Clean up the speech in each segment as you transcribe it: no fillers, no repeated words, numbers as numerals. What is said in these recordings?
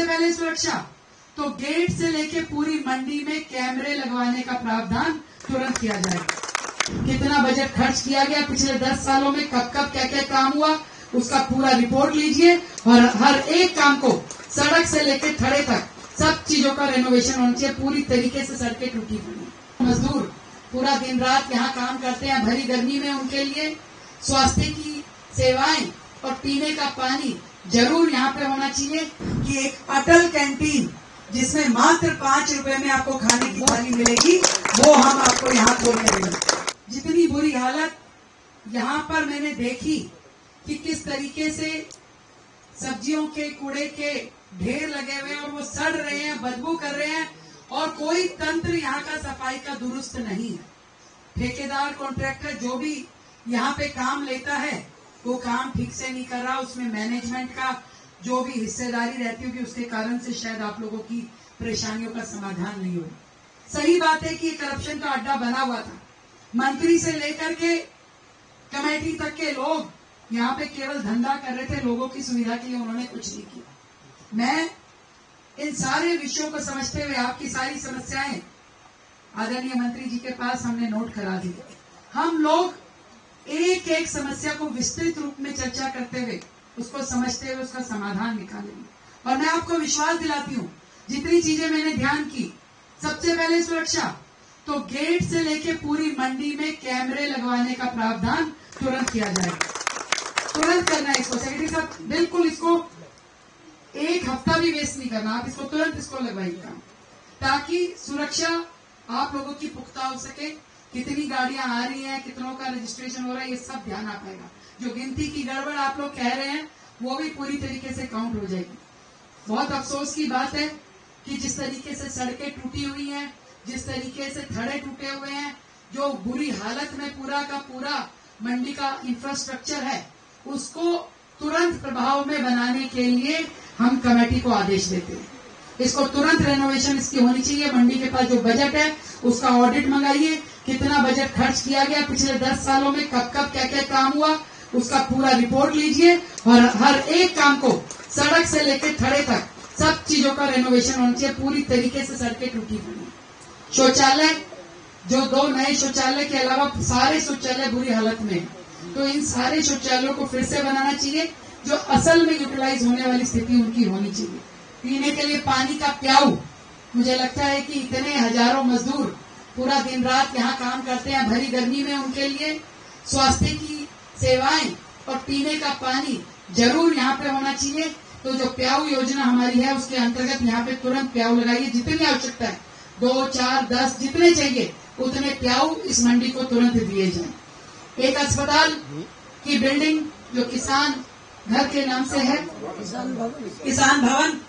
पहले सुरक्षा, तो गेट से लेके पूरी मंडी में कैमरे लगवाने का प्रावधान तुरंत किया जाएगा। कितना बजट खर्च किया गया पिछले 10 सालों में, कब कब क्या क्या काम हुआ, उसका पूरा रिपोर्ट लीजिए और हर एक काम को सड़क से लेकर थड़े तक सब चीजों का रेनोवेशन होना चाहिए। पूरी तरीके से सड़कें टूटी हुई, मजदूर पूरा दिन रात यहाँ काम करते हैं भरी गर्मी में, उनके लिए स्वास्थ्य की सेवाएं और पीने का पानी जरूर यहाँ पे होना चाहिए। कि एक अटल कैंटीन जिसमें मात्र 5 रुपए में आपको खाने की थाली मिलेगी, वो हम आपको यहाँ खोल करेंगे। जितनी बुरी हालत यहाँ पर मैंने देखी कि किस तरीके से सब्जियों के कूड़े के ढेर लगे हुए हैं और वो सड़ रहे हैं, बदबू कर रहे हैं और कोई तंत्र यहाँ का सफाई का दुरुस्त नहीं है। ठेकेदार कॉन्ट्रैक्टर जो भी यहाँ पे काम लेता है वो काम ठीक से नहीं कर रहा, उसमें मैनेजमेंट का जो भी हिस्सेदारी रहती होगी उसके कारण से शायद आप लोगों की परेशानियों का समाधान नहीं हो। सही बात है कि करप्शन का अड्डा बना हुआ था, मंत्री से लेकर के कमेटी तक के लोग यहाँ पे केवल धंधा कर रहे थे, लोगों की सुविधा के लिए उन्होंने कुछ नहीं किया। मैं इन सारे विषयों को समझते हुए आपकी सारी समस्याएं आदरणीय मंत्री जी के पास हमने नोट करा दी। हम लोग एक एक समस्या को विस्तृत रूप में चर्चा करते हुए उसको समझते हुए उसका समाधान निकालेंगे। और मैं आपको विश्वास दिलाती हूँ, जितनी चीजें मैंने ध्यान की, सबसे पहले सुरक्षा, तो गेट से लेके पूरी मंडी में कैमरे लगवाने का प्रावधान तुरंत किया जाएगा। तुरंत करना है इसको सेक्रेटरी साहब, बिल्कुल इसको एक हफ्ता भी वेस्ट नहीं करना, आप इसको तुरंत इसको लगवाइएगा ताकि सुरक्षा आप लोगों की पुख्ता हो सके। कितनी गाड़ियां आ रही हैं, कितनों का रजिस्ट्रेशन हो रहा है, ये सब ध्यान आ पाएगा। जो गिनती की गड़बड़ आप लोग कह रहे हैं वो भी पूरी तरीके से काउंट हो जाएगी। बहुत अफसोस की बात है कि जिस तरीके से सड़कें टूटी हुई हैं, जिस तरीके से थड़े टूटे हुए हैं, जो बुरी हालत में पूरा का पूरा मंडी का इंफ्रास्ट्रक्चर है, उसको तुरंत प्रभाव में बनाने के लिए हम कमेटी को आदेश देते हैं। इसको तुरंत रेनोवेशन इसकी होनी चाहिए। मंडी के पास जो बजट है उसका ऑडिट मंगाइए, कितना बजट खर्च किया गया पिछले 10 सालों में, कब कब क्या क्या काम हुआ, उसका पूरा रिपोर्ट लीजिए और हर एक काम को सड़क से लेकर थड़े तक सब चीजों का रेनोवेशन होना चाहिए। पूरी तरीके से सड़कें टूटी हुई हैं। शौचालय, जो 2 नए शौचालय के अलावा सारे शौचालय बुरी हालत में, तो इन सारे शौचालयों को फिर से बनाना चाहिए, जो असल में यूटिलाइज होने वाली स्थिति उनकी होनी चाहिए। पीने के लिए पानी का प्याऊ, मुझे लगता है कि इतने हजारों मजदूर पूरा दिन रात यहाँ काम करते हैं भरी गर्मी में, उनके लिए स्वास्थ्य की सेवाएं और पीने का पानी जरूर यहाँ पे होना चाहिए। तो जो प्याऊ योजना हमारी है उसके अंतर्गत यहाँ पे तुरंत प्याऊ लगाइए, जितनी आवश्यकता है 2, 4, 10 जितने चाहिए उतने प्याऊ इस मंडी को तुरंत दिए जाए। एक अस्पताल की बिल्डिंग जो किसान घर के नाम से है, किसान भवन,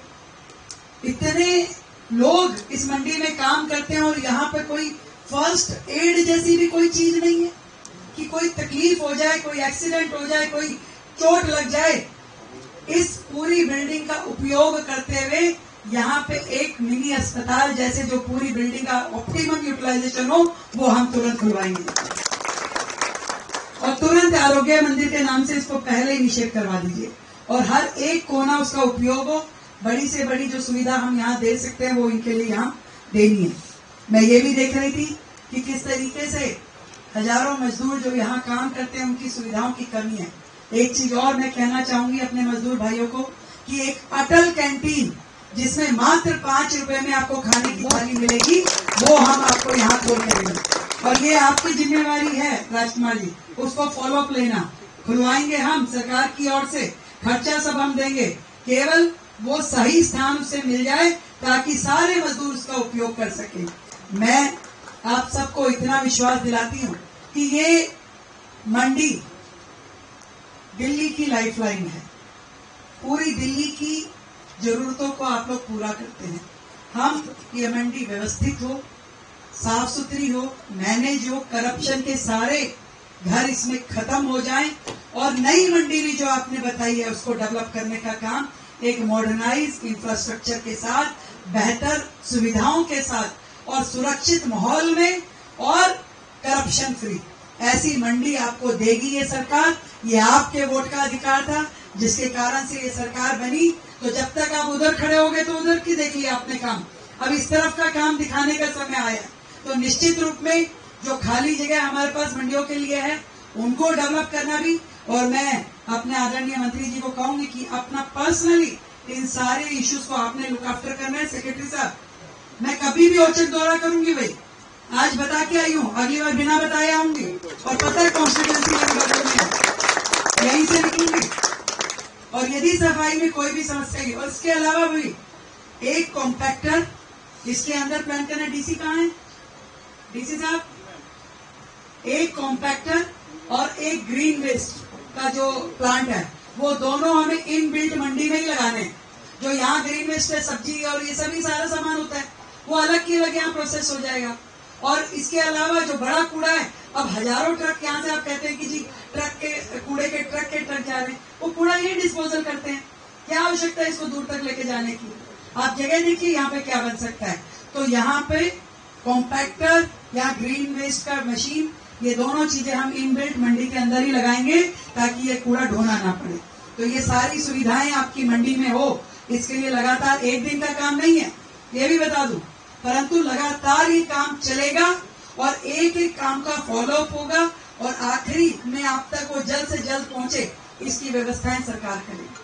इतने लोग इस मंडी में काम करते हैं और यहाँ पर कोई फर्स्ट एड जैसी भी कोई चीज नहीं है कि कोई तकलीफ हो जाए, कोई एक्सीडेंट हो जाए, कोई चोट लग जाए। इस पूरी बिल्डिंग का उपयोग करते हुए यहाँ पे एक मिनी अस्पताल जैसे जो पूरी बिल्डिंग का ऑप्टिमम यूटिलाइजेशन हो वो हम तुरंत खुलवाएंगे और तुरंत आरोग्य मंदिर के नाम से इसको पहले इनिशिएट करवा दीजिए और हर एक कोना उसका उपयोग हो। बड़ी से बड़ी जो सुविधा हम यहाँ दे सकते हैं वो इनके लिए यहाँ देनी है। मैं ये भी देख रही थी कि किस तरीके से हजारों मजदूर जो यहाँ काम करते हैं उनकी सुविधाओं की कमी है। एक चीज और मैं कहना चाहूंगी अपने मजदूर भाइयों को कि एक अटल कैंटीन जिसमें मात्र 5 रुपए में आपको खाने की थाली मिलेगी, वो हम आपको यहाँ खोल करेंगे और ये आपकी जिम्मेवारी है राजकुमार जी, उसको फॉलो अप लेना। खुलवाएंगे हम सरकार की ओर से, खर्चा सब हम देंगे, केवल वो सही स्थान उसे मिल जाए ताकि सारे मजदूर उसका उपयोग कर सकें। मैं आप सबको इतना विश्वास दिलाती हूँ कि ये मंडी दिल्ली की लाइफलाइन है। पूरी दिल्ली की जरूरतों को आप लोग पूरा करते हैं। हम ये मंडी व्यवस्थित हो, साफ सुथरी हो, मैनेज हो, करप्शन के सारे घर इसमें खत्म हो जाएं और नई मंडी भी जो आपने बताई है उसको डेवलप करने का काम एक मॉडर्नाइज इंफ्रास्ट्रक्चर के साथ, बेहतर सुविधाओं के साथ और सुरक्षित माहौल में और करप्शन फ्री ऐसी मंडी आपको देगी ये सरकार। ये आपके वोट का अधिकार था, जिसके कारण से ये सरकार बनी। तो जब तक आप उधर खड़े होगे तो उधर की देखिए आपने काम, अब इस तरफ का काम दिखाने का समय आया। तो निश्चित रूप में जो खाली जगह हमारे पास मंडियों के लिए है उनको डेवलप करना भी, और मैं अपने आदरणीय मंत्री जी को कहूंगी कि अपना पर्सनली इन सारे इश्यूज को आपने लुक आफ्टर करना है। सेक्रेटरी साहब, मैं कभी भी औचक दौरा करूंगी भाई, आज बता के आई हूँ, अगली बार बिना बताए आऊंगी, और पता है कॉन्स्टिट्यूंसी में यहीं से निकलूंगी। और यदि सफाई में कोई भी समस्या है, और इसके अलावा भी एक कॉम्पैक्टर इसके अंदर प्लान करना। डीसी कहाँ है? डीसी साहब, एक कॉम्पैक्टर और एक ग्रीन वेस्ट का जो प्लांट है वो दोनों हमें इन बिल्ट मंडी में ही लगाने हैं। जो यहाँ ग्रीन वेस्ट है, सब्जी और ये सभी सारा सामान होता है, वो अलग की अलग यहाँ प्रोसेस हो जाएगा। और इसके अलावा जो बड़ा कूड़ा है, अब हजारों ट्रक यहाँ से आप कहते हैं कि जी ट्रक के कूड़े के ट्रक जा रहे हैं, वो कूड़ा यही डिस्पोजल करते हैं। क्या आवश्यकता है इसको दूर तक लेके जाने की? आप जगह देखिए यहाँ पे क्या बन सकता है। तो यहाँ पे कॉम्पैक्टर या ग्रीन वेस्ट का मशीन, ये दोनों चीजें हम इनबिल्ट मंडी के अंदर ही लगाएंगे ताकि ये कूड़ा ढोना ना पड़े। तो ये सारी सुविधाएं आपकी मंडी में हो, इसके लिए लगातार एक दिन का काम नहीं है, ये भी बता दूं, परंतु लगातार ये काम चलेगा और एक एक काम का फॉलोअप होगा और आखिरी में आप तक वो जल्द से जल्द पहुंचे, इसकी व्यवस्थाएं सरकार करेगी।